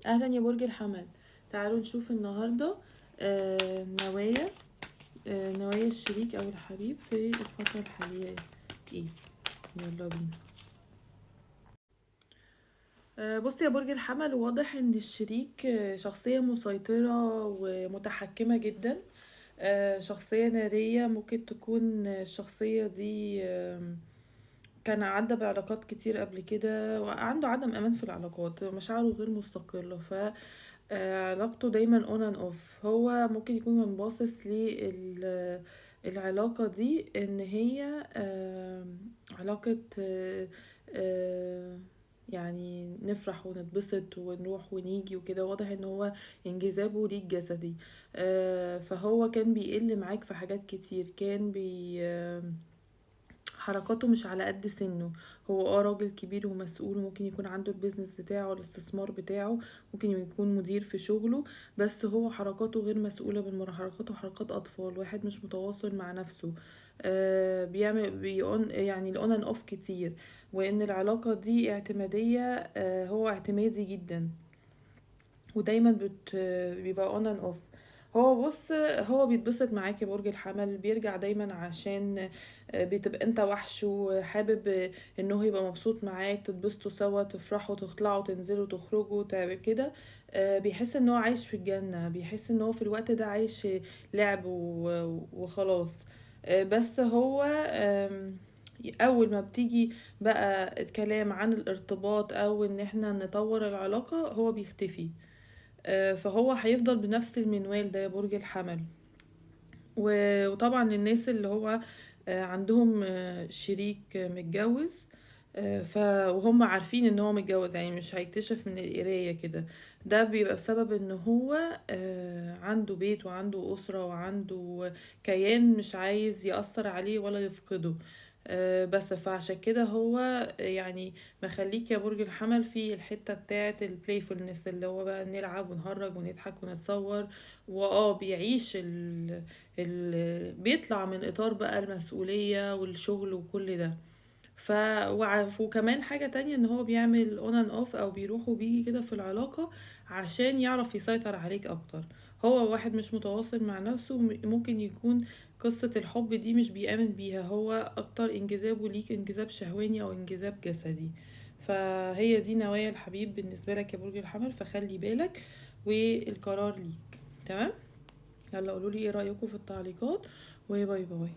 اهلا يا برج الحمل. تعالوا نشوف النهارده نوايا نوايا الشريك او الحبيب في الفتره الحاليه ايه. يلا بينا. بصي يا برج الحمل، واضح ان الشريك شخصيه مسيطره ومتحكمه جدا. شخصيه ناريه، ممكن تكون الشخصيه دي كان عدى بعلاقات كتير قبل كده وعنده عدم امان في العلاقات، مشاعره غير مستقله. علاقته دايما اون اند اوف. هو ممكن يكون كان باصص العلاقة دي ان هي علاقة آه، يعني نفرح ونتبسط ونروح ونيجي وكده. واضح ان هو انجذابه ليك جسدي. فهو كان بيقل معاك في حاجات كتير، كان بي حركاته مش على قد سنه. هو راجل كبير ومسؤول، ممكن يكون عنده البيزنس بتاعه الاستثمار بتاعه، ممكن يكون مدير في شغله، بس هو حركاته غير مسؤولة بالمرة. حركاته حركات أطفال، واحد مش متواصل مع نفسه. بيعمل بيون يعني الاون اند اوف كتير. وان العلاقة دي اعتمادية، هو اعتمادي جدا ودايما بيبقى اون اند اوف. هو بص، هو بيتبسط معاك يا برج الحمل، بيرجع دايما عشان بتبقى انت وحش وحابب ان هو يبقى مبسوط معاك، تتبسطوا سوا، تفرحوا، تطلعوا، تنزلوا، تخرجوا، كده. بيحس ان هو عايش في الجنة، بيحس ان هو في الوقت ده عايش لعب وخلاص. بس هو اول ما بتيجي بقى الكلام عن الارتباط او ان احنا نطور العلاقة، هو بيختفي. فهو هيفضل بنفس المنوال ده يا برج الحمل. وطبعا الناس اللي هو عندهم شريك متجوز، وهم عارفين ان هو متجوز، يعني مش هيكتشف من القراية كده. ده بيبقى بسبب ان هو عنده بيت وعنده أسرة وعنده كيان، مش عايز يأثر عليه ولا يفقده. بس فعشان كده هو يعني مخليك يا برج الحمل في الحتة بتاعة البلايفulness، اللي هو بقى نلعب ونهرج ونضحك ونتصور. بيعيش بيطلع من اطار بقى المسؤولية والشغل وكل ده. وكمان حاجة تانية ان هو بيعمل اون اند اوف او بيروح وبيجي كده في العلاقة عشان يعرف يسيطر عليك اكتر. هو واحد مش متواصل مع نفسه، ممكن يكون قصة الحب دي مش بيآمن بيها، هو اكتر انجذابه ليك انجذاب شهواني او انجذاب جسدي. فهي دي نوايا الحبيب بالنسبة لك يا برج الحمل، فخلي بالك والقرار ليك. تمام. يلا قولولي ايه رأيكم في التعليقات، وباي باي.